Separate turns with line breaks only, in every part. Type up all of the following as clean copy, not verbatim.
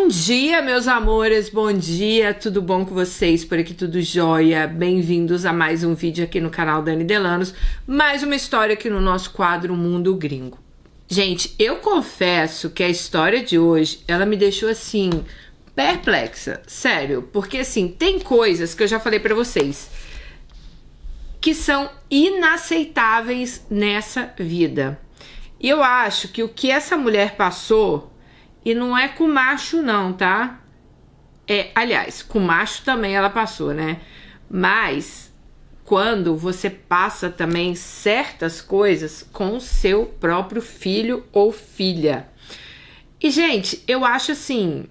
Bom dia, meus amores, bom dia, tudo bom com vocês? Por aqui tudo jóia, bem-vindos a mais um vídeo aqui no canal Dani Delanos, mais uma história aqui no nosso quadro Mundo Gringo. Gente, eu confesso que a história de hoje, ela me deixou assim, perplexa, sério, porque assim, tem coisas que eu já falei pra vocês, que são inaceitáveis nessa vida. E eu acho que o que essa mulher passou, e não é com macho não, tá? Aliás, com macho também ela passou, né? Mas quando você passa também certas coisas com o seu próprio filho ou filha. E, gente, eu acho assim,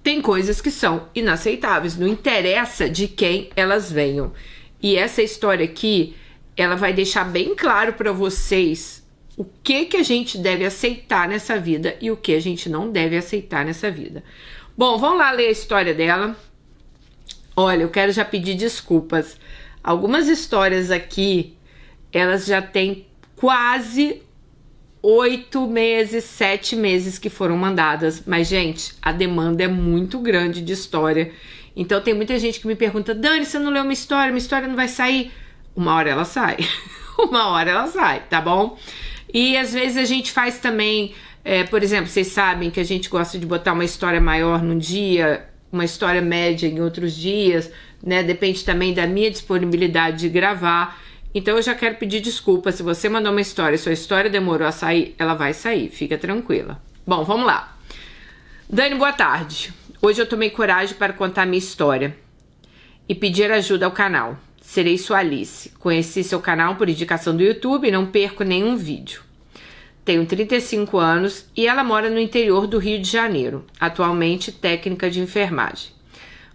tem coisas que são inaceitáveis, não interessa de quem elas venham. E essa história aqui, ela vai deixar bem claro para vocês o que a gente deve aceitar nessa vida e o que a gente não deve aceitar nessa vida. Bom, vamos lá ler a história dela. Olha, eu quero já pedir desculpas. Algumas histórias aqui, elas já têm quase 8 meses, 7 meses que foram mandadas. Mas, gente, a demanda é muito grande de história. Então, tem muita gente que me pergunta, Dani, você não leu uma história não vai sair? Uma hora ela sai. Uma hora ela sai, tá bom? E às vezes a gente faz também, por exemplo, vocês sabem que a gente gosta de botar uma história maior num dia, uma história média em outros dias, né? Depende também da minha disponibilidade de gravar. Então eu já quero pedir desculpa, se você mandou uma história, sua história demorou a sair, ela vai sair, fica tranquila. Bom, vamos lá. Dani, boa tarde. Hoje eu tomei coragem para contar minha história e pedir ajuda ao canal. Serei sua Alice. Conheci seu canal por indicação do YouTube e não perco nenhum vídeo. Tenho 35 anos e ela mora no interior do Rio de Janeiro, atualmente técnica de enfermagem.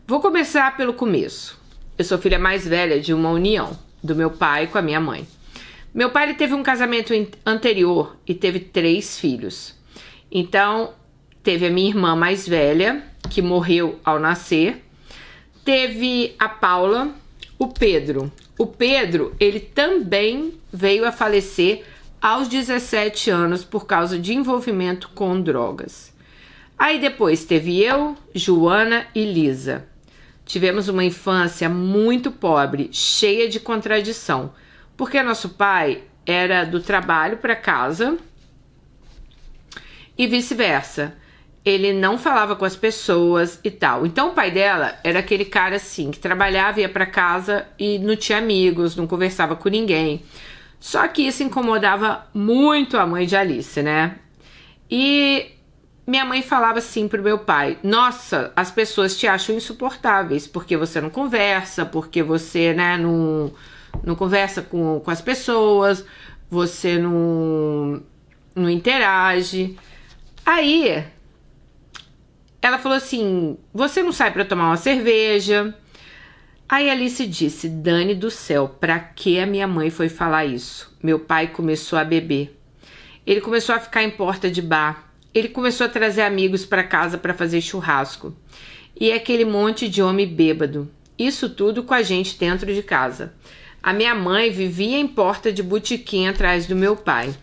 Vou começar pelo começo. Eu sou filha mais velha de uma união, do meu pai com a minha mãe. Meu pai ele teve um casamento anterior e teve 3 filhos. Então, teve a minha irmã mais velha, que morreu ao nascer. Teve a Paula, o Pedro. O Pedro, ele também veio a falecer aos 17 anos por causa de envolvimento com drogas. Aí depois teve eu, Joana e Lisa. Tivemos uma infância muito pobre, cheia de contradição, porque nosso pai era do trabalho para casa e vice-versa. Ele não falava com as pessoas e tal. Então o pai dela era aquele cara assim, que trabalhava, ia pra casa e não tinha amigos, não conversava com ninguém. Só que isso incomodava muito a mãe de Alice, né? E minha mãe falava assim pro meu pai, nossa, as pessoas te acham insuportáveis, porque você não conversa, porque você, né, não conversa com as pessoas, você não interage. Aí ela falou assim, você não sai pra tomar uma cerveja? Aí Alice disse, Dani do céu, pra que a minha mãe foi falar isso? Meu pai começou a beber. Ele começou a ficar em porta de bar. Ele começou a trazer amigos pra casa pra fazer churrasco. E aquele monte de homem bêbado. Isso tudo com a gente dentro de casa. A minha mãe vivia em porta de botequim atrás do meu pai.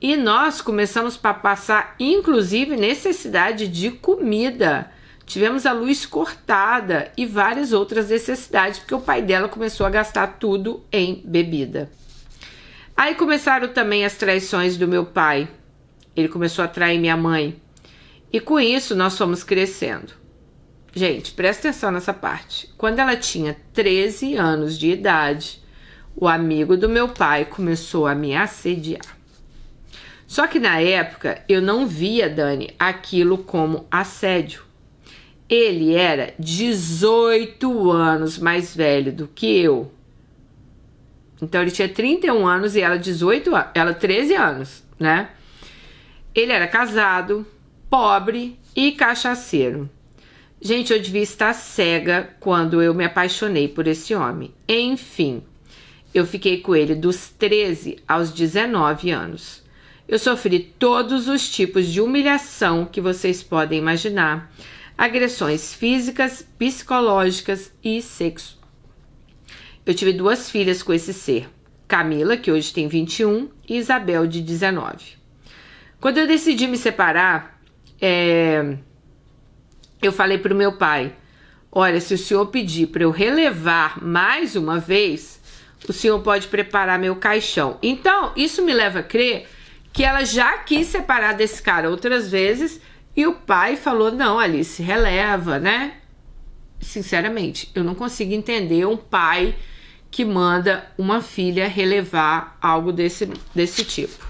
E nós começamos a passar, inclusive, necessidade de comida. Tivemos a luz cortada e várias outras necessidades, porque o pai dela começou a gastar tudo em bebida. Aí começaram também as traições do meu pai. Ele começou a trair minha mãe. E com isso nós fomos crescendo. Gente, presta atenção nessa parte. Quando ela tinha 13 anos de idade, o amigo do meu pai começou a me assediar. Só que na época eu não via, Dani, aquilo como assédio. Ele era 18 anos mais velho do que eu. Então ele tinha 31 anos e ela 13 anos, né? Ele era casado, pobre e cachaceiro. Gente, eu devia estar cega quando eu me apaixonei por esse homem. Enfim, eu fiquei com ele dos 13 aos 19 anos. Eu sofri todos os tipos de humilhação que vocês podem imaginar. Agressões físicas, psicológicas e sexuais. Eu tive 2 filhas com esse ser. Camila, que hoje tem 21, e Isabel, de 19. Quando eu decidi me separar, eu falei pro meu pai, olha, se o senhor pedir para eu relevar mais uma vez, o senhor pode preparar meu caixão. Então, isso me leva a crer que ela já quis separar desse cara outras vezes e o pai falou, não, Alice, releva, né? Sinceramente, eu não consigo entender um pai que manda uma filha relevar algo desse tipo.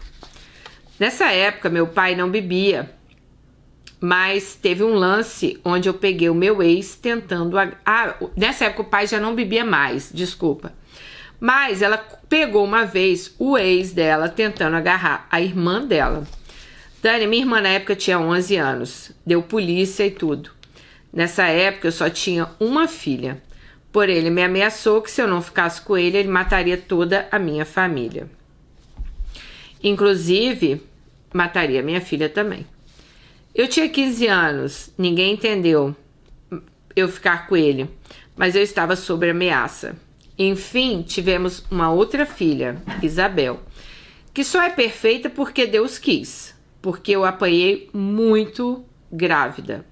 Nessa época, meu pai não bebia, mas teve um lance onde eu peguei o meu ex tentando... nessa época o pai já não bebia mais, desculpa. Mas ela pegou uma vez o ex dela tentando agarrar a irmã dela. Dani, minha irmã na época tinha 11 anos, deu polícia e tudo. Nessa época eu só tinha uma filha. Porém, ele me ameaçou que se eu não ficasse com ele, ele mataria toda a minha família. Inclusive, mataria minha filha também. Eu tinha 15 anos, ninguém entendeu eu ficar com ele, mas eu estava sob ameaça. Enfim, tivemos uma outra filha, Isabel, que só é perfeita porque Deus quis, porque eu apanhei muito grávida.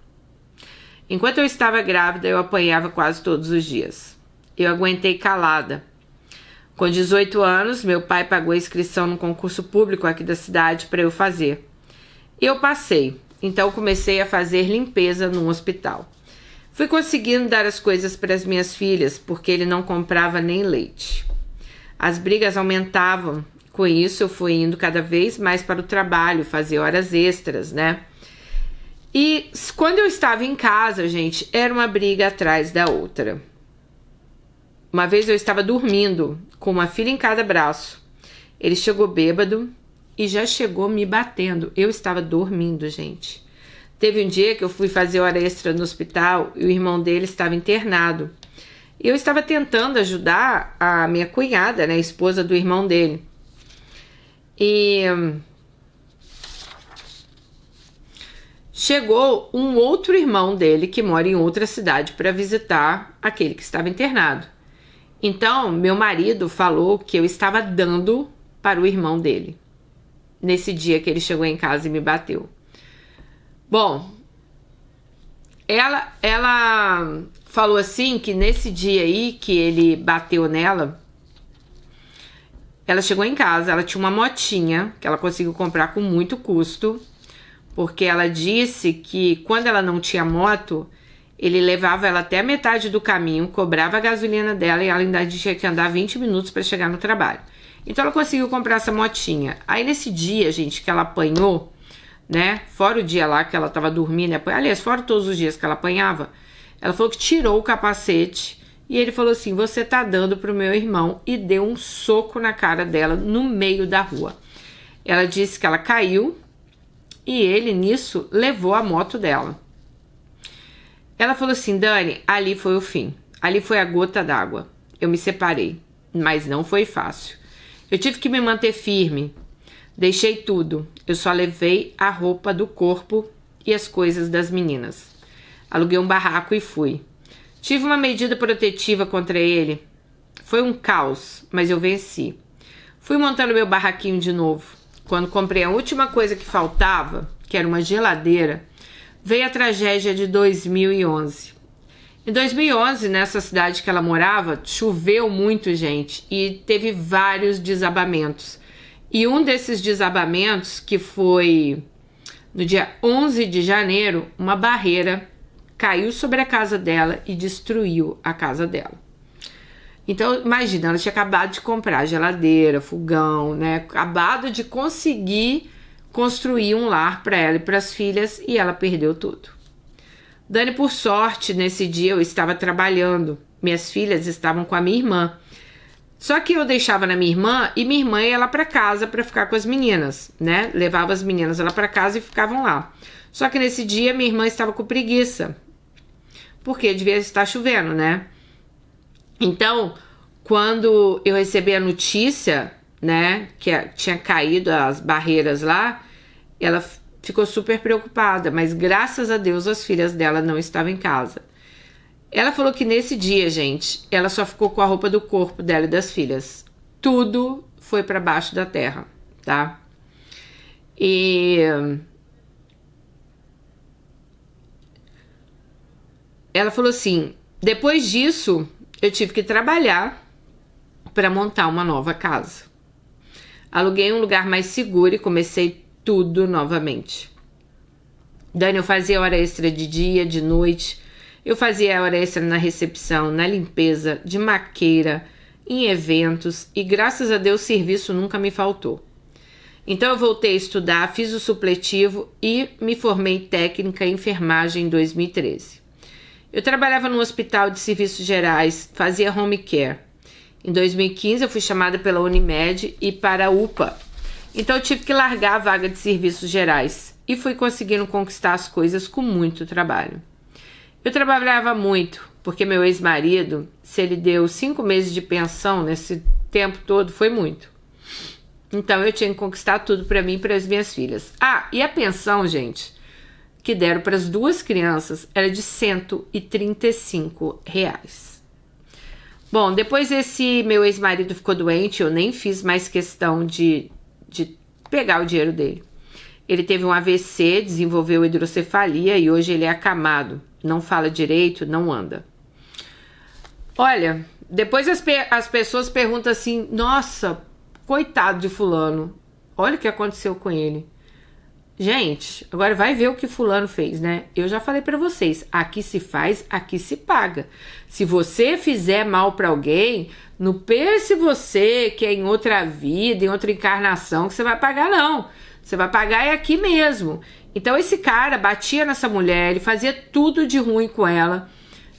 Enquanto eu estava grávida, eu apanhava quase todos os dias. Eu aguentei calada. Com 18 anos, meu pai pagou a inscrição no concurso público aqui da cidade para eu fazer. Eu passei, então comecei a fazer limpeza num hospital. Fui conseguindo dar as coisas para as minhas filhas, porque ele não comprava nem leite. As brigas aumentavam. Com isso, eu fui indo cada vez mais para o trabalho, fazer horas extras, né? E quando eu estava em casa, gente, era uma briga atrás da outra. Uma vez eu estava dormindo, com uma filha em cada braço. Ele chegou bêbado e já chegou me batendo. Eu estava dormindo, gente. Teve um dia que eu fui fazer hora extra no hospital e o irmão dele estava internado. Eu estava tentando ajudar a minha cunhada, né, a esposa do irmão dele. E chegou um outro irmão dele que mora em outra cidade para visitar aquele que estava internado. Então, meu marido falou que eu estava dando para o irmão dele, nesse dia que ele chegou em casa e me bateu. Bom, ela falou assim que nesse dia aí que ele bateu nela, ela chegou em casa, ela tinha uma motinha que ela conseguiu comprar com muito custo, porque ela disse que quando ela não tinha moto, ele levava ela até a metade do caminho, cobrava a gasolina dela e ela ainda tinha que andar 20 minutos para chegar no trabalho. Então ela conseguiu comprar essa motinha. Aí nesse dia, gente, que ela apanhou, né, fora o dia lá que ela tava dormindo, aliás, fora todos os dias que ela apanhava, ela falou que tirou o capacete e ele falou assim, você tá dando pro meu irmão, e deu um soco na cara dela no meio da rua. Ela disse que ela caiu e ele nisso levou a moto dela. Ela falou assim, Dani, ali foi o fim, ali foi a gota d'água, eu me separei, mas não foi fácil. Eu tive que me manter firme. Deixei tudo, eu só levei a roupa do corpo e as coisas das meninas. Aluguei um barraco e fui. Tive uma medida protetiva contra ele. Foi um caos, mas eu venci. Fui montando meu barraquinho de novo. Quando comprei a última coisa que faltava, que era uma geladeira, veio a tragédia de 2011. Em 2011, nessa cidade que ela morava, choveu muito, gente, e teve vários desabamentos. E um desses desabamentos, que foi no dia 11 de janeiro, uma barreira caiu sobre a casa dela e destruiu a casa dela. Então, imagina, ela tinha acabado de comprar geladeira, fogão, né? Acabado de conseguir construir um lar para ela e para as filhas e ela perdeu tudo. Dani, por sorte, nesse dia eu estava trabalhando. Minhas filhas estavam com a minha irmã. Só que eu deixava na minha irmã e minha irmã ia lá para casa para ficar com as meninas, né? Levava as meninas lá para casa e ficavam lá. Só que nesse dia minha irmã estava com preguiça, porque devia estar chovendo, né? Então, quando eu recebi a notícia, né, que tinha caído as barreiras lá, ela ficou super preocupada, mas graças a Deus as filhas dela não estavam em casa. Ela falou que nesse dia, gente, ela só ficou com a roupa do corpo dela e das filhas. Tudo foi para baixo da terra, tá? E ela falou assim, depois disso, eu tive que trabalhar para montar uma nova casa. Aluguei um lugar mais seguro e comecei tudo novamente. Dani, eu fazia hora extra de dia, de noite. Eu fazia hora extra na recepção, na limpeza, de maqueira, em eventos. E graças a Deus, serviço nunca me faltou. Então eu voltei a estudar, fiz o supletivo e me formei técnica em enfermagem em 2013. Eu trabalhava no hospital de serviços gerais, fazia home care. Em 2015 eu fui chamada pela Unimed e para a UPA. Então eu tive que largar a vaga de serviços gerais e fui conseguindo conquistar as coisas com muito trabalho. Eu trabalhava muito, porque meu ex-marido, se ele deu 5 meses de pensão nesse tempo todo, foi muito. Então eu tinha que conquistar tudo para mim e para as minhas filhas. Ah, e a pensão, gente, que deram para as 2 crianças era de R$135. Bom, depois esse meu ex-marido ficou doente, eu nem fiz mais questão de pegar o dinheiro dele. Ele teve um AVC, desenvolveu hidrocefalia e hoje ele é acamado. Não fala direito, não anda. Olha, depois as pessoas perguntam assim, nossa, coitado de fulano, olha o que aconteceu com ele. Gente, agora vai ver o que fulano fez, né? Eu já falei pra vocês, aqui se faz, aqui se paga. Se você fizer mal pra alguém, não pense você que é em outra vida, em outra encarnação, que você vai pagar, não. Você vai pagar é aqui mesmo. Então esse cara batia nessa mulher, ele fazia tudo de ruim com ela.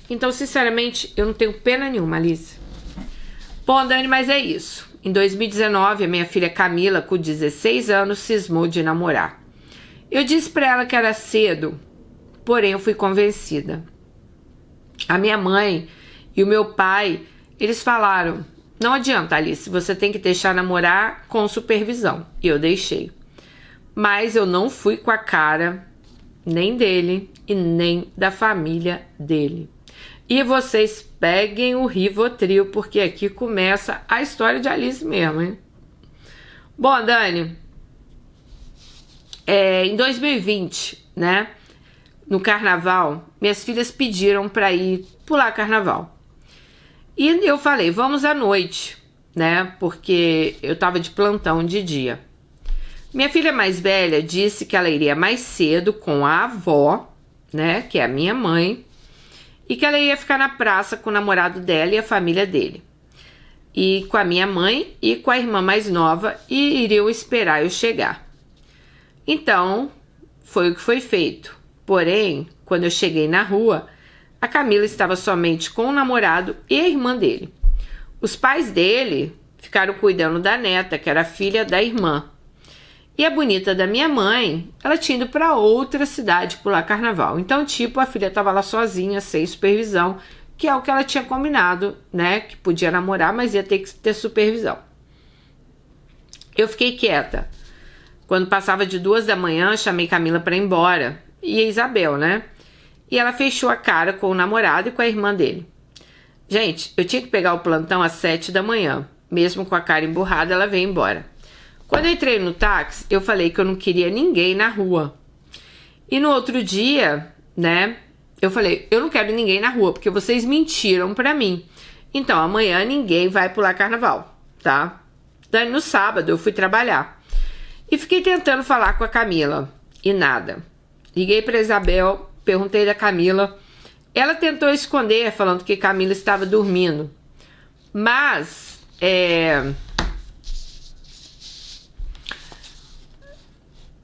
Então, sinceramente, eu não tenho pena nenhuma, Alice. Bom, Dani, mas é isso. Em 2019, a minha filha Camila, com 16 anos, cismou de namorar. Eu disse pra ela que era cedo, porém eu fui convencida. A minha mãe e o meu pai, eles falaram, não adianta, Alice, você tem que deixar namorar com supervisão. E eu deixei. Mas eu não fui com a cara nem dele e nem da família dele. E vocês peguem o Rivotril, porque aqui começa a história de Alice mesmo, hein? Bom, Dani, em 2020, né, no carnaval, minhas filhas pediram para ir pular carnaval. E eu falei, vamos à noite, né, porque eu tava de plantão de dia. Minha filha mais velha disse que ela iria mais cedo com a avó, né, que é a minha mãe, e que ela ia ficar na praça com o namorado dela e a família dele. E com a minha mãe e com a irmã mais nova, e iriam esperar eu chegar. Então, foi o que foi feito. Porém, quando eu cheguei na rua, a Camila estava somente com o namorado e a irmã dele. Os pais dele ficaram cuidando da neta, que era filha da irmã. E a bonita da minha mãe, ela tinha ido para outra cidade pular carnaval. Então, tipo, a filha estava lá sozinha, sem supervisão, que é o que ela tinha combinado, né? Que podia namorar, mas ia ter que ter supervisão. Eu fiquei quieta. Quando passava de 2 da manhã, chamei Camila para ir embora. E a Isabel, né? E ela fechou a cara com o namorado e com a irmã dele. Gente, eu tinha que pegar o plantão às 7 da manhã. Mesmo com a cara emburrada, ela veio embora. Quando eu entrei no táxi, eu falei que eu não queria ninguém na rua. E no outro dia, né, eu falei, eu não quero ninguém na rua, porque vocês mentiram pra mim. Então, amanhã ninguém vai pular carnaval, tá? Daí no sábado eu fui trabalhar. E fiquei tentando falar com a Camila. E nada. Liguei pra Isabel, perguntei da Camila. Ela tentou esconder, falando que Camila estava dormindo. Mas,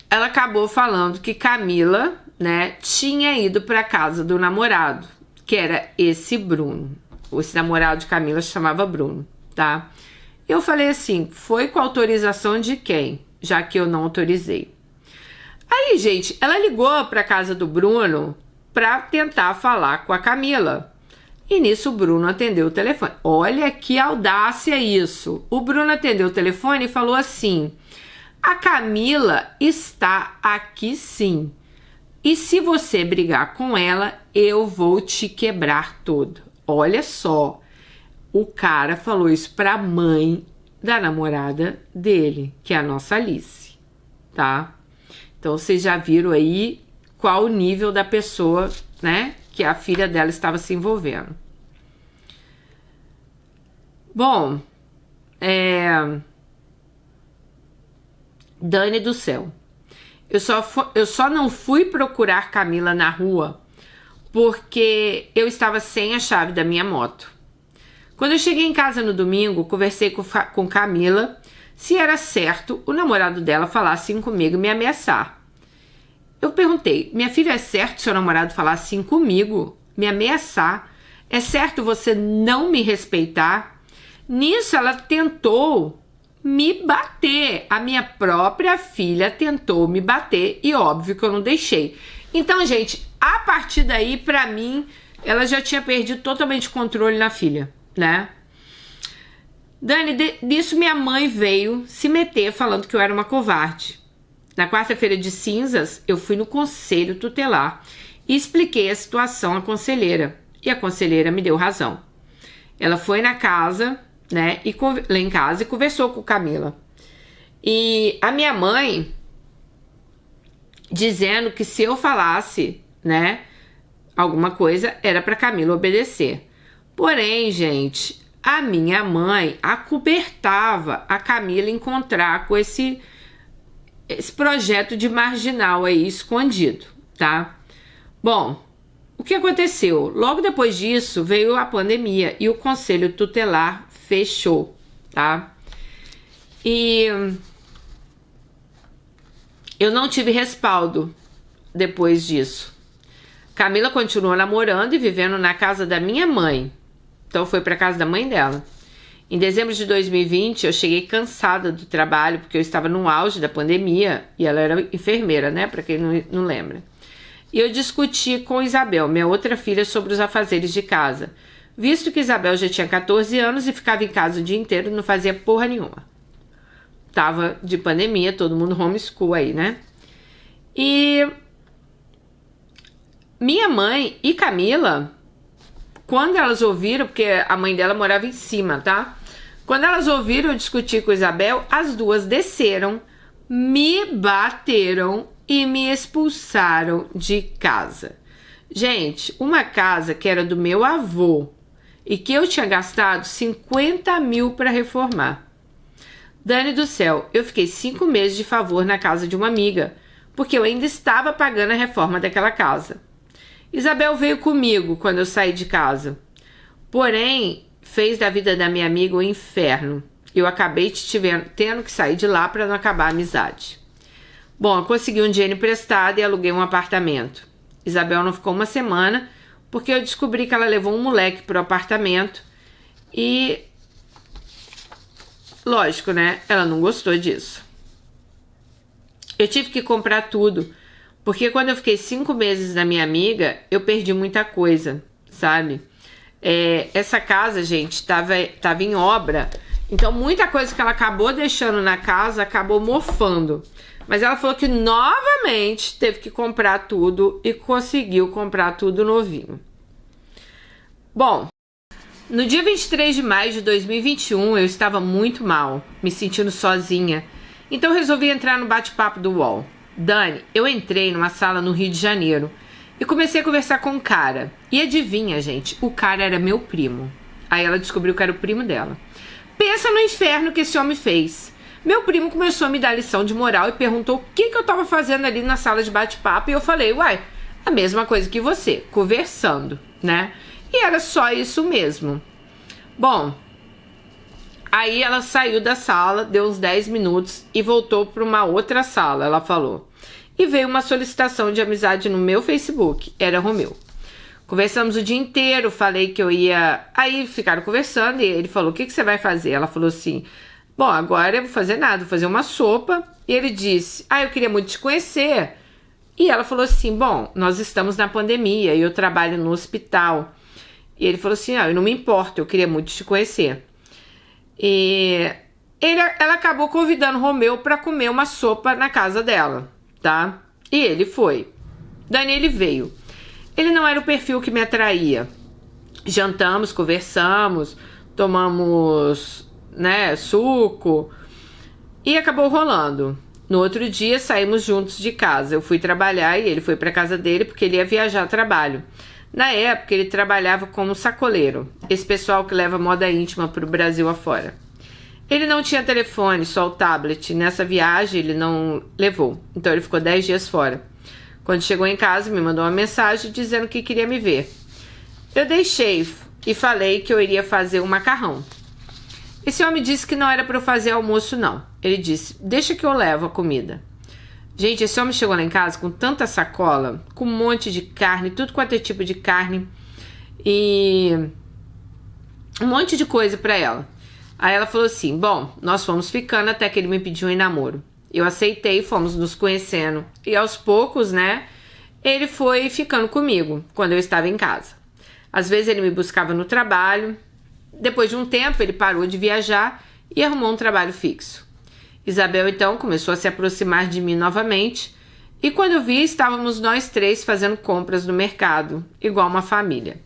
ela acabou falando que Camila, né, tinha ido para casa do namorado, que era esse Bruno. Esse namorado de Camila se chamava Bruno, tá? Eu falei assim, foi com autorização de quem? Já que eu não autorizei. Aí, gente, ela ligou para casa do Bruno para tentar falar com a Camila. E nisso o Bruno atendeu o telefone. Olha que audácia isso. O Bruno atendeu o telefone e falou assim: a Camila está aqui sim. E se você brigar com ela, eu vou te quebrar todo. Olha só. O cara falou isso para a mãe da namorada dele, que é a nossa Alice, tá? Então vocês já viram aí qual o nível da pessoa, né, que a filha dela estava se envolvendo. Bom, Dani do céu, eu só não fui procurar Camila na rua porque eu estava sem a chave da minha moto. Quando eu cheguei em casa no domingo, conversei com Camila se era certo o namorado dela falar assim comigo e me ameaçar. Eu perguntei, minha filha, é certo seu namorado falar assim comigo, me ameaçar? É certo você não me respeitar? Nisso ela tentou me bater. A minha própria filha tentou me bater e óbvio que eu não deixei. Então, gente, a partir daí, pra mim, ela já tinha perdido totalmente o controle na filha, né? Dani, disso minha mãe veio se meter falando que eu era uma covarde. Na quarta-feira de cinzas, eu fui no conselho tutelar e expliquei a situação à conselheira. E a conselheira me deu razão. Ela foi na casa, né, lá em casa e conversou com Camila. E a minha mãe dizendo que se eu falasse, né, alguma coisa, era para Camila obedecer. Porém, gente, a minha mãe acobertava a Camila encontrar com esse projeto de marginal aí escondido, tá? Bom, o que aconteceu? Logo depois disso veio a pandemia e o conselho tutelar fechou, tá? E eu não tive respaldo depois disso. Camila continuou namorando e vivendo na casa da minha mãe. Então foi para casa da mãe dela. Em dezembro de 2020, eu cheguei cansada do trabalho, porque eu estava no auge da pandemia, e ela era enfermeira, né? Para quem não lembra. E eu discuti com Isabel, minha outra filha, sobre os afazeres de casa, visto que Isabel já tinha 14 anos e ficava em casa o dia inteiro e não fazia porra nenhuma. Tava de pandemia, todo mundo homeschool aí, né? E minha mãe e Camila, quando elas ouviram, porque a mãe dela morava em cima, tá? Quando elas ouviram eu discutir com Isabel, as duas desceram, me bateram e me expulsaram de casa. Gente, uma casa que era do meu avô e que eu tinha gastado 50 mil para reformar. Dani do céu, eu fiquei 5 meses de favor na casa de uma amiga, porque eu ainda estava pagando a reforma daquela casa. Isabel veio comigo quando eu saí de casa. Porém, fez da vida da minha amiga um inferno. Eu acabei tendo que sair de lá para não acabar a amizade. Bom, eu consegui um dinheiro emprestado e aluguei um apartamento. Isabel não ficou uma semana, porque eu descobri que ela levou um moleque pro apartamento e... lógico, né? Ela não gostou disso. Eu tive que comprar tudo, porque quando eu fiquei 5 meses na minha amiga, eu perdi muita coisa, sabe? Essa casa, gente, tava em obra, então muita coisa que ela acabou deixando na casa acabou mofando. Mas ela falou que novamente teve que comprar tudo e conseguiu comprar tudo novinho. Bom, no dia 23 de maio de 2021 eu estava muito mal, me sentindo sozinha. Então resolvi entrar no bate-papo do UOL. Dani, eu entrei numa sala no Rio de Janeiro e comecei a conversar com um cara. E adivinha, gente, o cara era meu primo. Aí ela descobriu que era o primo dela. Pensa no inferno que esse homem fez. Meu primo começou a me dar lição de moral e perguntou o que eu tava fazendo ali na sala de bate-papo. E eu falei, uai, a mesma coisa que você, conversando, né? E era só isso mesmo. Bom, aí ela saiu da sala, deu uns 10 minutos e voltou para uma outra sala, ela falou. E veio uma solicitação de amizade no meu Facebook, era Romeu. Conversamos o dia inteiro, falei que eu ia... Aí ficaram conversando e ele falou, o que você vai fazer? Ela falou assim, bom, agora eu vou fazer nada, vou fazer uma sopa. E ele disse, eu queria muito te conhecer. E ela falou assim, bom, nós estamos na pandemia e eu trabalho no hospital. E ele falou assim, eu não me importo, eu queria muito te conhecer. E ela acabou convidando o Romeu para comer uma sopa na casa dela, tá? E ele foi. Dani, ele veio. Ele não era o perfil que me atraía. Jantamos, conversamos, tomamos, né, suco e acabou rolando. No outro dia saímos juntos de casa. Eu fui trabalhar e ele foi para casa dele porque ele ia viajar a trabalho. Na época, ele trabalhava como sacoleiro, esse pessoal que leva moda íntima para o Brasil afora. Ele não tinha telefone, só o tablet. Nessa viagem, ele não levou, então ele ficou 10 dias fora. Quando chegou em casa, me mandou uma mensagem dizendo que queria me ver. Eu deixei e falei que eu iria fazer um macarrão. Esse homem disse que não era para eu fazer almoço, não. Ele disse, deixa que eu levo a comida. Gente, esse homem chegou lá em casa com tanta sacola, com um monte de carne, tudo quanto é tipo de carne e um monte de coisa pra ela. Aí ela falou assim, bom, nós fomos ficando até que ele me pediu em namoro. Eu aceitei, fomos nos conhecendo e aos poucos, né, ele foi ficando comigo quando eu estava em casa. Às vezes ele me buscava no trabalho, depois de um tempo ele parou de viajar e arrumou um trabalho fixo. Isabel, então, começou a se aproximar de mim novamente e quando eu vi, estávamos nós três fazendo compras no mercado, igual uma família.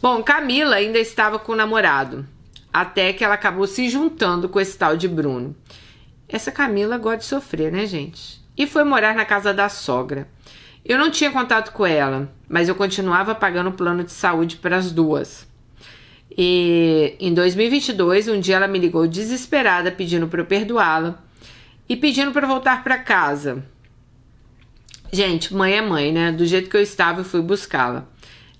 Bom, Camila ainda estava com o namorado, até que ela acabou se juntando com esse tal de Bruno. Essa Camila gosta de sofrer, né, gente? E foi morar na casa da sogra. Eu não tinha contato com ela, mas eu continuava pagando o plano de saúde para as duas. E em 2022, um dia ela me ligou desesperada pedindo para eu perdoá-la e pedindo para voltar para casa. Gente, mãe é mãe, né? Do jeito que eu estava, eu fui buscá-la.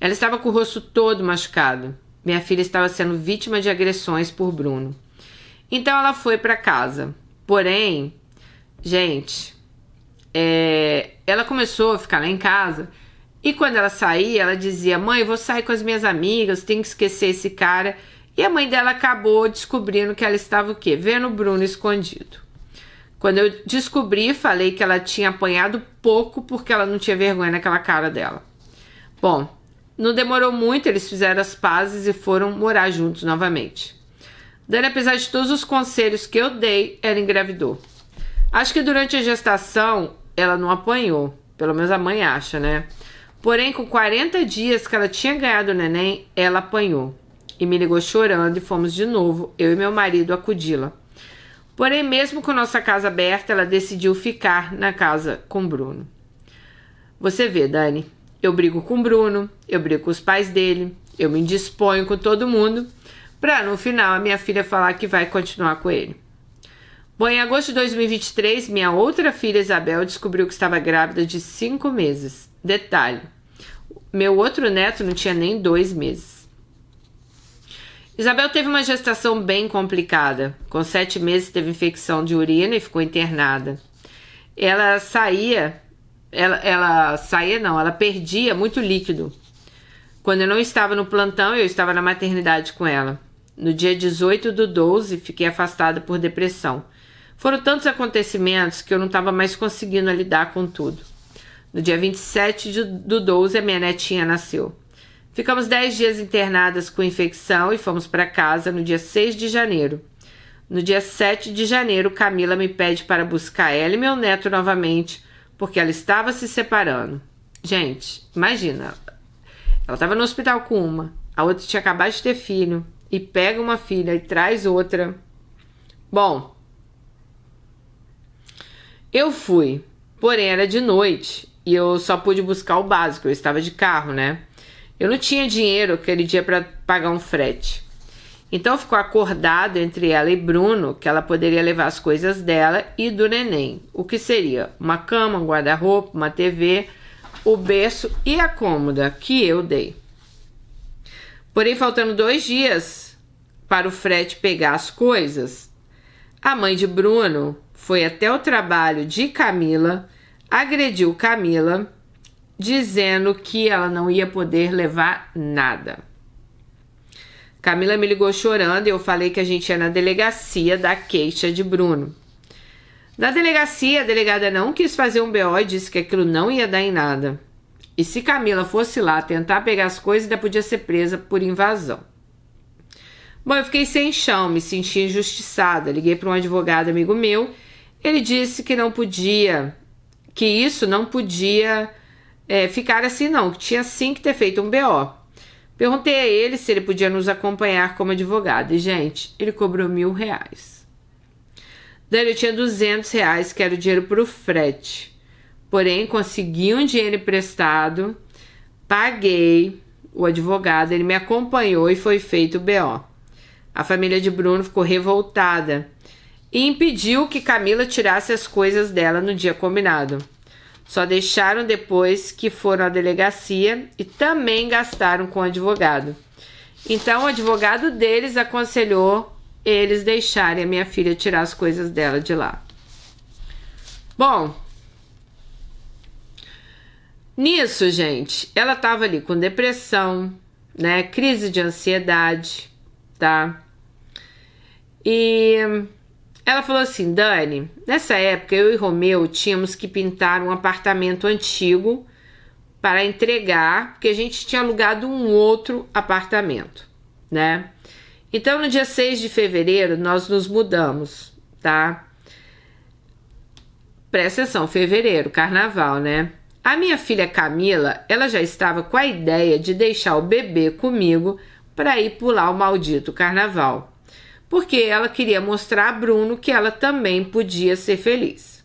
Ela estava com o rosto todo machucado. Minha filha estava sendo vítima de agressões por Bruno. Então ela foi para casa. Porém, gente, ela começou a ficar lá em casa. E quando ela saía, ela dizia, mãe, eu vou sair com as minhas amigas, tenho que esquecer esse cara. E a mãe dela acabou descobrindo que ela estava o quê? Vendo o Bruno escondido. Quando eu descobri, falei que ela tinha apanhado pouco porque ela não tinha vergonha naquela cara dela. Bom, não demorou muito, eles fizeram as pazes e foram morar juntos novamente. Dani, apesar de todos os conselhos que eu dei, ela engravidou. Acho que durante a gestação ela não apanhou, pelo menos a mãe acha, né? Porém, com 40 dias que ela tinha ganhado o neném, ela apanhou. E me ligou chorando e fomos de novo, eu e meu marido, acudi-la. Porém, mesmo com nossa casa aberta, ela decidiu ficar na casa com Bruno. Você vê, Dani, eu brigo com Bruno, eu brigo com os pais dele, eu me indisponho com todo mundo, pra no final a minha filha falar que vai continuar com ele. Bom, em agosto de 2023, minha outra filha Isabel descobriu que estava grávida de 5 meses. Detalhe, meu outro neto não tinha nem 2 meses. Isabel teve uma gestação bem complicada. Com 7 meses teve infecção de urina e ficou internada. Ela perdia muito líquido. Quando eu não estava no plantão, eu estava na maternidade com ela. No dia 18/12, fiquei afastada por depressão. Foram tantos acontecimentos que eu não estava mais conseguindo lidar com tudo. No dia 27/12, a minha netinha nasceu. Ficamos 10 dias internadas com infecção e fomos para casa no dia 6 de janeiro. No dia 7 de janeiro, Camila me pede para buscar ela e meu neto novamente, porque ela estava se separando. Gente, imagina, ela estava no hospital com uma, a outra tinha acabado de ter filho, e pega uma filha e traz outra. Bom, eu fui, porém era de noite e eu só pude buscar o básico, eu estava de carro, né? Eu não tinha dinheiro aquele dia para pagar um frete. Então ficou acordado entre ela e Bruno que ela poderia levar as coisas dela e do neném. O que seria? Uma cama, um guarda-roupa, uma TV, o berço e a cômoda que eu dei. Porém, faltando 2 dias para o frete pegar as coisas, a mãe de Bruno foi até o trabalho de Camila, agrediu Camila, dizendo que ela não ia poder levar nada. Camila me ligou chorando e eu falei que a gente ia na delegacia da queixa de Bruno. Na delegacia, a delegada não quis fazer um BO e disse que aquilo não ia dar em nada. E se Camila fosse lá tentar pegar as coisas, ainda podia ser presa por invasão. Bom, eu fiquei sem chão, me senti injustiçada. Liguei para um advogado amigo meu. Ele disse que não podia, que isso não podia ficar assim não, que tinha sim que ter feito um BO. Perguntei a ele se ele podia nos acompanhar como advogado. E, gente, ele cobrou R$1.000. Daí eu tinha R$200, que era o dinheiro para o frete. Porém, consegui um dinheiro emprestado, paguei, o advogado, ele me acompanhou e foi feito o BO. A família de Bruno ficou revoltada e impediu que Camila tirasse as coisas dela no dia combinado. Só deixaram depois que foram à delegacia e também gastaram com o advogado. Então o advogado deles aconselhou eles deixarem a minha filha tirar as coisas dela de lá. Bom, nisso, gente, ela tava ali com depressão, né, crise de ansiedade, tá? E ela falou assim: Dani, nessa época eu e Romeu tínhamos que pintar um apartamento antigo para entregar, porque a gente tinha alugado um outro apartamento, né? Então, no dia 6 de fevereiro, nós nos mudamos, tá? Presta atenção, fevereiro, carnaval, né? A minha filha Camila, ela já estava com a ideia de deixar o bebê comigo para ir pular o maldito carnaval, porque ela queria mostrar a Bruno que ela também podia ser feliz.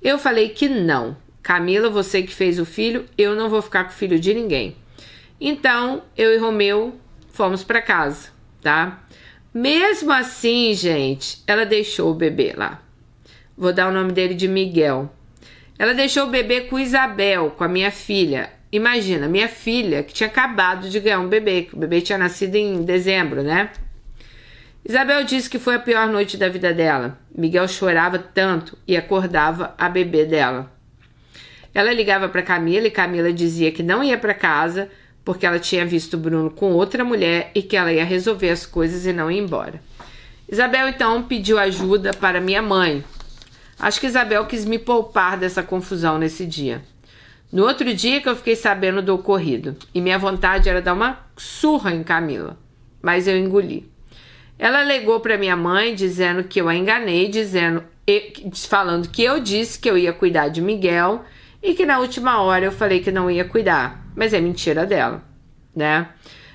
Eu falei que não. Camila, você que fez o filho, eu não vou ficar com o filho de ninguém. Então, eu e Romeu fomos para casa, tá? Mesmo assim, gente, ela deixou o bebê lá. Vou dar o nome dele de Miguel. Ela deixou o bebê com Isabel, com a minha filha. Imagina, minha filha que tinha acabado de ganhar um bebê, que o bebê tinha nascido em dezembro, né? Isabel disse que foi a pior noite da vida dela. Miguel chorava tanto e acordava a bebê dela. Ela ligava para Camila e Camila dizia que não ia para casa porque ela tinha visto Bruno com outra mulher e que ela ia resolver as coisas e não ir embora. Isabel então pediu ajuda para minha mãe. Acho que Isabel quis me poupar dessa confusão nesse dia. No outro dia que eu fiquei sabendo do ocorrido e minha vontade era dar uma surra em Camila, mas eu engoli. Ela alegou para minha mãe dizendo que eu a enganei, falando que eu disse que eu ia cuidar de Miguel e que na última hora eu falei que não ia cuidar, mas é mentira dela, né?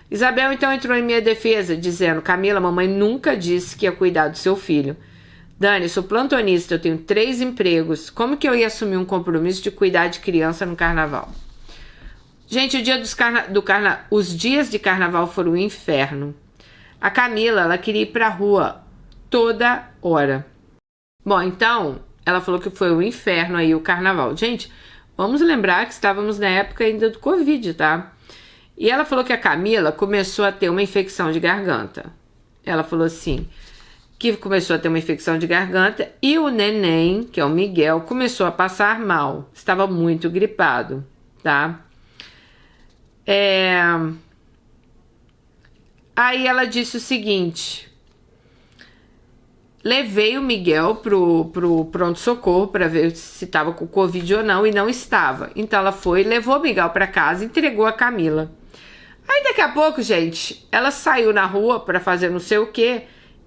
Isabel então entrou em minha defesa dizendo: Camila, mamãe nunca disse que ia cuidar do seu filho. Dani, eu sou plantonista, eu tenho 3 empregos, como que eu ia assumir um compromisso de cuidar de criança no carnaval? Gente, os dias de carnaval foram um inferno. A Camila, ela queria ir pra rua toda hora. Bom, então, ela falou que foi um inferno aí o carnaval. Gente, vamos lembrar que estávamos na época ainda do Covid, tá? E ela falou que a Camila começou a ter uma infecção de garganta. Ela falou assim, que começou a ter uma infecção de garganta e o neném, que é o Miguel, começou a passar mal. Estava muito gripado, tá? Aí ela disse o seguinte: levei o Miguel pro pronto-socorro para ver se estava com Covid ou não, e não estava. Então ela foi, levou o Miguel para casa e entregou a Camila. Aí daqui a pouco, gente, ela saiu na rua para fazer não sei o quê,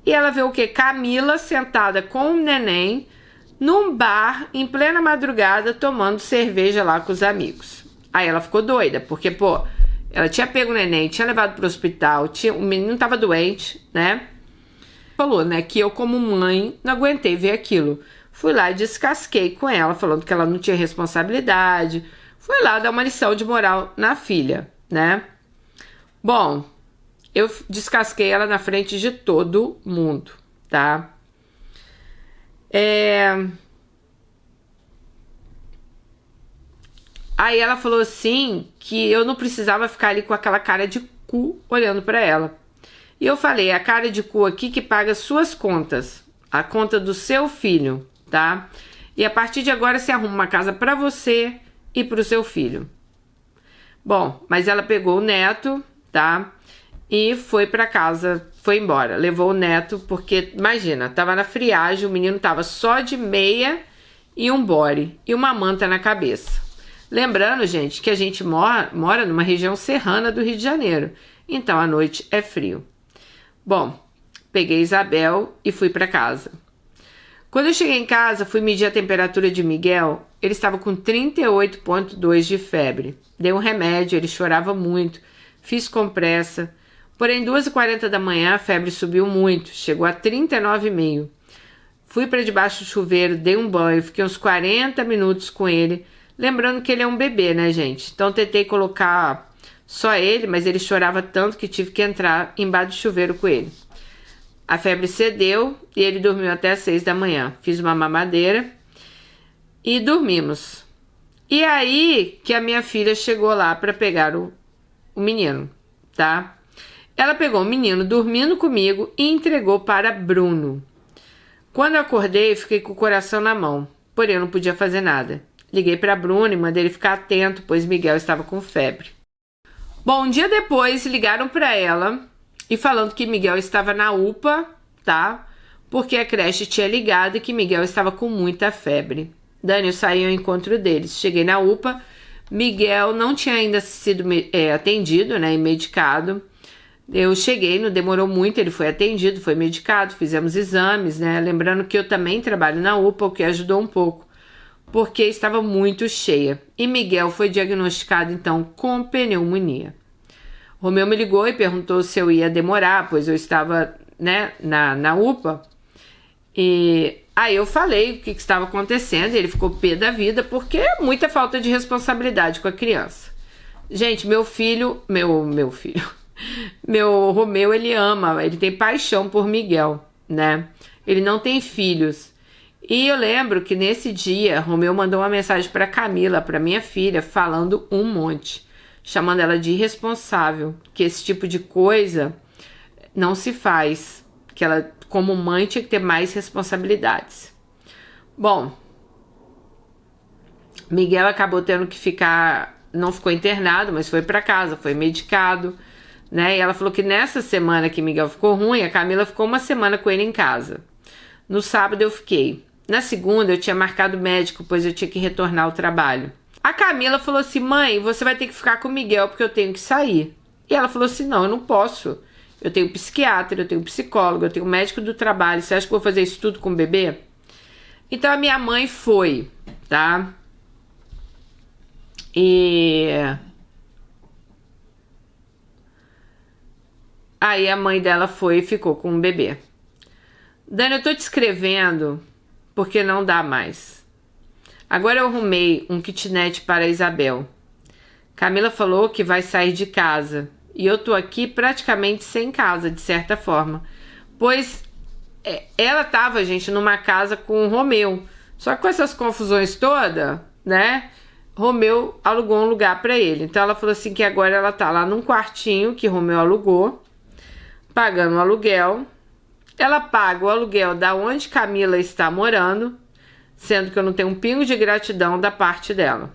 e ela vê o quê? Camila sentada com o neném num bar em plena madrugada tomando cerveja lá com os amigos. Aí ela ficou doida, porque, pô, ela tinha pego o neném, tinha levado pro hospital, o menino tava doente, né? Falou, né, que eu como mãe não aguentei ver aquilo. Fui lá e descasquei com ela, falando que ela não tinha responsabilidade. Fui lá dar uma lição de moral na filha, né? Bom, eu descasquei ela na frente de todo mundo, tá? Aí ela falou assim que eu não precisava ficar ali com aquela cara de cu olhando pra ela. E eu falei, a cara de cu aqui que paga suas contas, a conta do seu filho, tá? E a partir de agora você arruma uma casa pra você e pro seu filho. Bom, mas ela pegou o neto, tá? E foi pra casa, foi embora. Levou o neto porque, imagina, tava na friagem, o menino tava só de meia e um body e uma manta na cabeça. Lembrando, gente, que a gente mora numa região serrana do Rio de Janeiro, então à noite é frio. Bom, peguei Isabel e fui para casa. Quando eu cheguei em casa, fui medir a temperatura de Miguel, ele estava com 38,2 de febre. Dei um remédio, ele chorava muito, fiz compressa, porém 2h40 da manhã a febre subiu muito, chegou a 39,5. Fui para debaixo do chuveiro, dei um banho, fiquei uns 40 minutos com ele, lembrando que ele é um bebê, né, gente? Então tentei colocar Só ele, mas ele chorava tanto que tive que entrar embaixo do chuveiro com ele. A febre cedeu e ele dormiu até às 6 da manhã. Fiz uma mamadeira e dormimos. E aí que a minha filha chegou lá para pegar o menino, tá? Ela pegou o menino dormindo comigo e entregou para Bruno. Quando eu acordei, fiquei com o coração na mão, porém eu não podia fazer nada. Liguei para Bruno e mandei ele ficar atento, pois Miguel estava com febre. Bom, um dia depois ligaram para ela e falando que Miguel estava na UPA, tá? Porque a creche tinha ligado e que Miguel estava com muita febre. Dani, eu saí ao encontro deles. Cheguei na UPA, Miguel não tinha ainda sido atendido, né, e medicado. Eu cheguei, não demorou muito, ele foi atendido, foi medicado, fizemos exames, né? Lembrando que eu também trabalho na UPA, o que ajudou um pouco, porque estava muito cheia. E Miguel foi diagnosticado, então, com pneumonia. Romeu me ligou e perguntou se eu ia demorar, pois eu estava, né, na UPA. E aí eu falei o que estava acontecendo, e ele ficou pé da vida, porque é muita falta de responsabilidade com a criança. Gente, meu Romeu, ele ama, ele tem paixão por Miguel, né? Ele não tem filhos. E eu lembro que nesse dia, Romeu mandou uma mensagem para Camila, para minha filha, falando um monte, chamando ela de irresponsável, que esse tipo de coisa não se faz, que ela, como mãe, tinha que ter mais responsabilidades. Bom, Miguel acabou tendo que ficar, não ficou internado, mas foi para casa, foi medicado, né? E ela falou que nessa semana que Miguel ficou ruim, a Camila ficou uma semana com ele em casa. No sábado eu fiquei. Na segunda eu tinha marcado médico, pois eu tinha que retornar ao trabalho. A Camila falou assim: mãe, você vai ter que ficar com o Miguel porque eu tenho que sair. E ela falou assim: não, eu não posso. Eu tenho psiquiatra, eu tenho psicólogo, eu tenho médico do trabalho. Você acha que eu vou fazer isso tudo com o bebê? Então a minha mãe foi, tá? E aí a mãe dela foi e ficou com o bebê. Dani, eu tô te escrevendo porque não dá mais. Agora eu arrumei um kitnet para a Isabel. Camila falou que vai sair de casa. E eu tô aqui praticamente sem casa, de certa forma. Pois ela tava, gente, numa casa com o Romeu. Só que com essas confusões todas, né? Romeu alugou um lugar para ele. Então ela falou assim que agora ela tá lá num quartinho que Romeu alugou, pagando o aluguel. Ela paga o aluguel da onde Camila está morando, sendo que eu não tenho um pingo de gratidão da parte dela.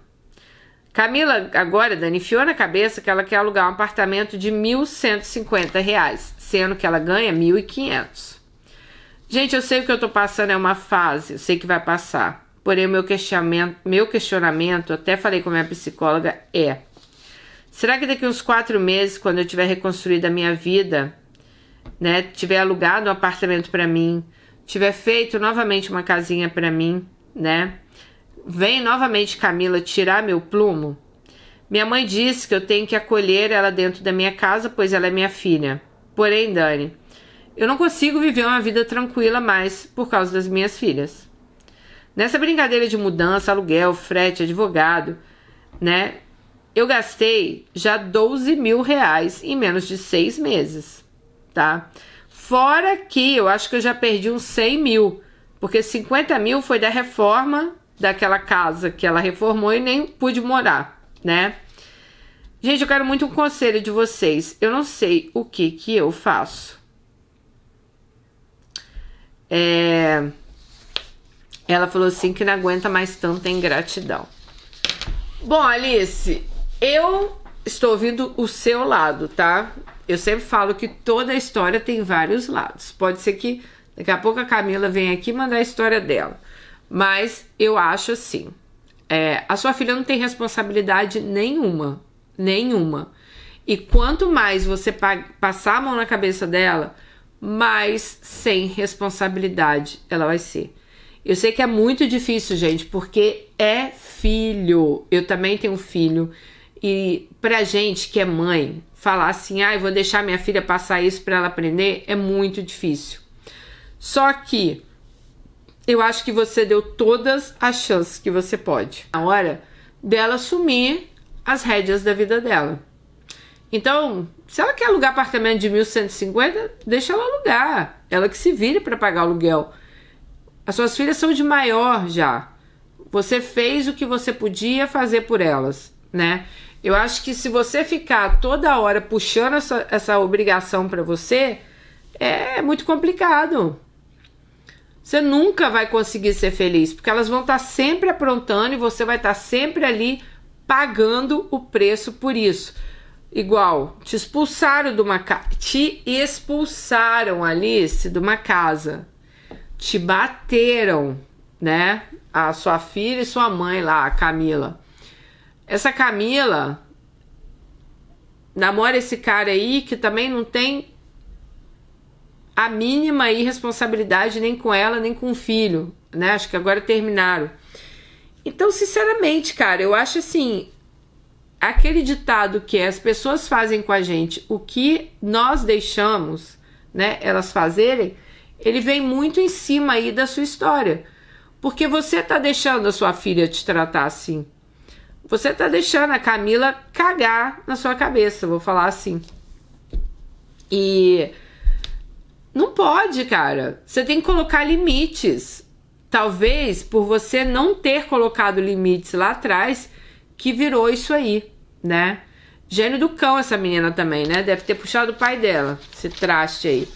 Camila agora, Dani, enfiou na cabeça que ela quer alugar um apartamento de R$ 1.150, sendo que ela ganha R$ 1.500. Gente, eu sei que o que eu tô passando é uma fase, eu sei que vai passar. Porém, meu questionamento, até falei com a minha psicóloga, será que daqui uns 4 meses, quando eu tiver reconstruído a minha vida, né, tiver alugado um apartamento para mim, tiver feito novamente uma casinha para mim, né, vem novamente Camila tirar meu plumo? Minha mãe disse que eu tenho que acolher ela dentro da minha casa, pois ela é minha filha. Porém, Dani, eu não consigo viver uma vida tranquila mais por causa das minhas filhas. Nessa brincadeira de mudança, aluguel, frete, advogado, né, eu gastei já R$12 mil em menos de 6 meses, tá? Fora que eu acho que eu já perdi uns 100 mil, porque 50 mil foi da reforma daquela casa que ela reformou e nem pude morar, né? Gente, eu quero muito um conselho de vocês. Eu não sei o que eu faço. Ela falou assim que não aguenta mais tanta ingratidão. Bom, Alice, eu estou ouvindo o seu lado, tá? Eu sempre falo que toda história tem vários lados. Pode ser que daqui a pouco a Camila venha aqui mandar a história dela. Mas eu acho assim, a sua filha não tem responsabilidade nenhuma. E quanto mais você passar a mão na cabeça dela, mais sem responsabilidade ela vai ser. Eu sei que é muito difícil, gente, porque é filho. Eu também tenho filho. E pra gente que é mãe, falar assim, eu vou deixar minha filha passar isso pra ela aprender, é muito difícil. Só que eu acho que você deu todas as chances que você pode. Na hora dela assumir as rédeas da vida dela. Então, se ela quer alugar apartamento de 1.150, deixa ela alugar. Ela que se vire para pagar o aluguel. As suas filhas são de maior já. Você fez o que você podia fazer por elas, né? Eu acho que se você ficar toda hora puxando essa obrigação para você, é muito complicado. Você nunca vai conseguir ser feliz, porque elas vão estar sempre aprontando e você vai estar sempre ali pagando o preço por isso. Igual, te expulsaram de uma casa, te expulsaram, Alice, de uma casa. Te bateram, né? A sua filha e sua mãe lá, a Camila. Essa Camila namora esse cara aí que também não tem a mínima irresponsabilidade nem com ela, nem com o filho, né? Acho que agora terminaram. Então, sinceramente, cara, eu acho assim, aquele ditado que as pessoas fazem com a gente o que nós deixamos, né, elas fazerem, ele vem muito em cima aí da sua história. Porque você tá deixando a sua filha te tratar assim. Você tá deixando a Camila cagar na sua cabeça, vou falar assim. E não pode, cara. Você tem que colocar limites. Talvez por você não ter colocado limites lá atrás, que virou isso aí, né? Gênio do cão essa menina também, né? Deve ter puxado o pai dela, esse traste aí.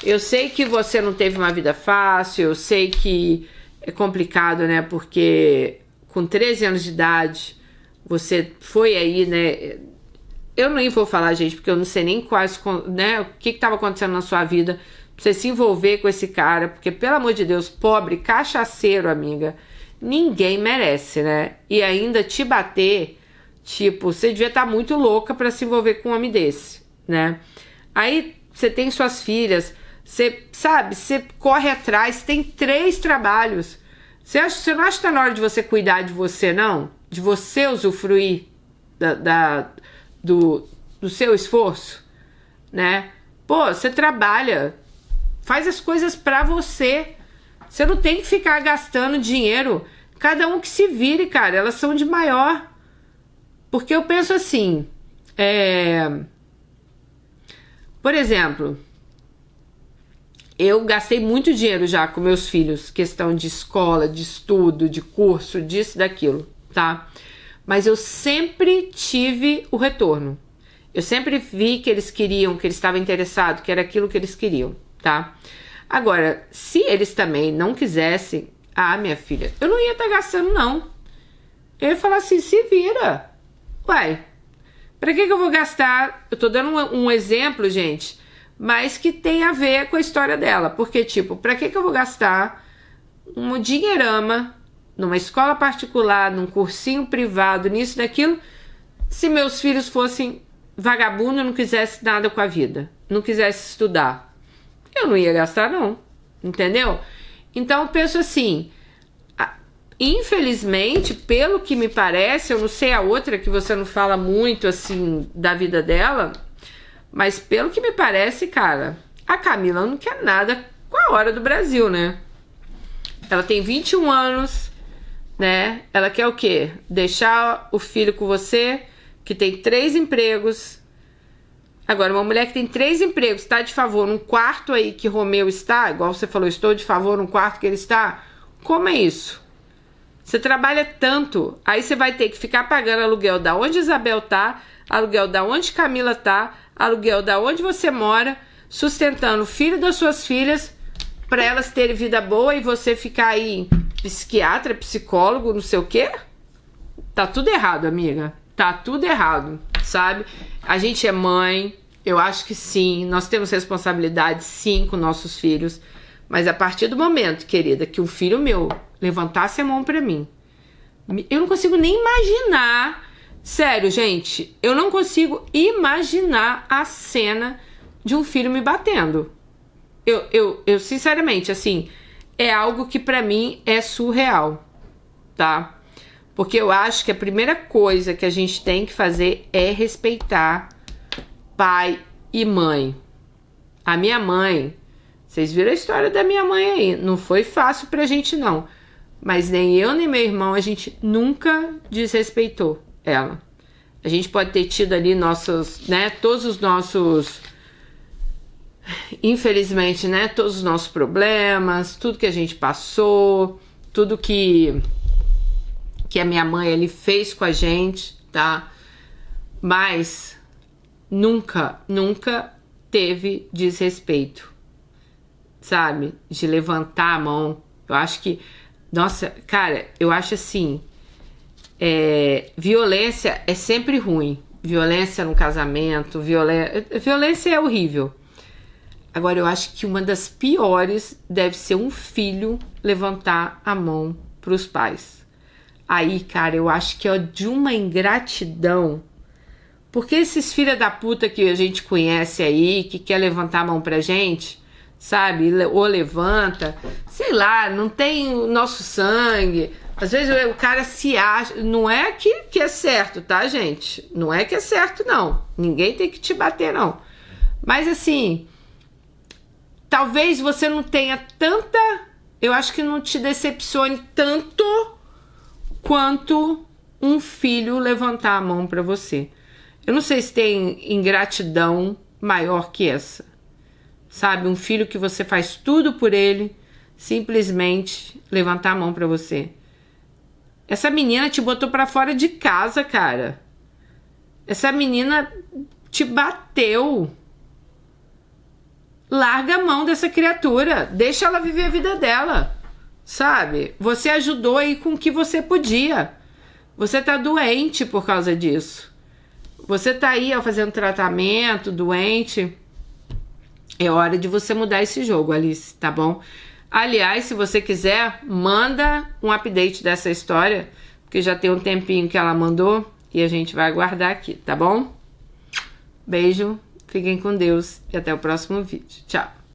Eu sei que você não teve uma vida fácil, eu sei que é complicado, né? Porque com 13 anos de idade, você foi aí, né? Eu nem vou falar, gente, porque eu não sei nem quais, né? O que estava acontecendo na sua vida pra você se envolver com esse cara, porque, pelo amor de Deus, pobre cachaceiro, amiga, ninguém merece, né? E ainda te bater, tipo, você devia estar muito louca pra se envolver com um homem desse, né? Aí você tem suas filhas, você, sabe, você corre atrás, tem 3 trabalhos. Você não acha que tá na hora de você cuidar de você, não? De você usufruir do seu esforço, né? Pô, você trabalha, faz as coisas pra você. Você não tem que ficar gastando dinheiro. Cada um que se vire, cara. Elas são de maior. Porque eu penso assim, por exemplo, eu gastei muito dinheiro já com meus filhos, questão de escola, de estudo, de curso, disso, daquilo, tá? Mas eu sempre tive o retorno. Eu sempre vi que eles queriam, que eles estavam interessados, que era aquilo que eles queriam, tá? Agora, se eles também não quisessem, minha filha, eu não ia estar gastando, não. Eu ia falar assim, se vira. Uai, pra que eu vou gastar? Eu tô dando um exemplo, gente, mas que tem a ver com a história dela. Porque, tipo, pra que eu vou gastar um dinheirama numa escola particular, num cursinho privado, nisso, daquilo, se meus filhos fossem vagabundo e não quisessem nada com a vida, não quisessem estudar? Eu não ia gastar, não. Entendeu? Então, eu penso assim, infelizmente, pelo que me parece, eu não sei a outra, que você não fala muito, assim, da vida dela, mas pelo que me parece, cara, a Camila não quer nada com a hora do Brasil, né? Ela tem 21 anos, né? Ela quer o quê? Deixar o filho com você, que tem 3 empregos. Agora, uma mulher que tem 3 empregos, está de favor num quarto aí que Romeu está, igual você falou, estou de favor num quarto que ele está. Como é isso? Você trabalha tanto, aí você vai ter que ficar pagando aluguel da onde Isabel tá, aluguel da onde Camila tá, aluguel da onde você mora, sustentando o filho das suas filhas, para elas terem vida boa, e você ficar aí psiquiatra, psicólogo, não sei o quê. Tá tudo errado, amiga. Tá tudo errado, sabe? A gente é mãe, eu acho que sim, nós temos responsabilidade sim com nossos filhos, mas a partir do momento, querida, que um filho meu levantasse a mão pra mim, eu não consigo nem imaginar, sério, gente, eu não consigo imaginar a cena de um filho me batendo. Eu sinceramente, assim, é algo que pra mim é surreal, tá? Porque eu acho que a primeira coisa que a gente tem que fazer é respeitar pai e mãe. A minha mãe, vocês viram a história da minha mãe aí, não foi fácil pra gente não. Mas nem eu nem meu irmão, a gente nunca desrespeitou ela. A gente pode ter tido ali nossos, né, todos os nossos, infelizmente, né, todos os nossos problemas, tudo que a gente passou, tudo que a minha mãe ali fez com a gente, tá? Mas nunca teve desrespeito, sabe? De levantar a mão. Eu acho que, nossa, cara, eu acho assim, violência é sempre ruim. Violência no casamento, violência é horrível. Agora, eu acho que uma das piores deve ser um filho levantar a mão pros pais. Aí, cara, eu acho que é de uma ingratidão. Porque esses filha da puta que a gente conhece aí, que quer levantar a mão pra gente, sabe? Ou levanta, sei lá, não tem o nosso sangue. Às vezes o cara se acha... Não é que é certo, tá, gente? Não é que é certo, não. Ninguém tem que te bater, não. Mas, assim, talvez você não tenha tanta... Eu acho que não te decepcione tanto quanto um filho levantar a mão pra você. Eu não sei se tem ingratidão maior que essa. Sabe? Um filho que você faz tudo por ele, simplesmente levantar a mão pra você. Essa menina te botou pra fora de casa, cara. Essa menina te bateu. Larga a mão dessa criatura. Deixa ela viver a vida dela. Sabe? Você ajudou aí com o que você podia. Você tá doente por causa disso. Você tá aí ó, fazendo tratamento, doente. É hora de você mudar esse jogo, Alice, tá bom? Aliás, se você quiser, manda um update dessa história, porque já tem um tempinho que ela mandou e a gente vai aguardar aqui, tá bom? Beijo, fiquem com Deus e até o próximo vídeo. Tchau!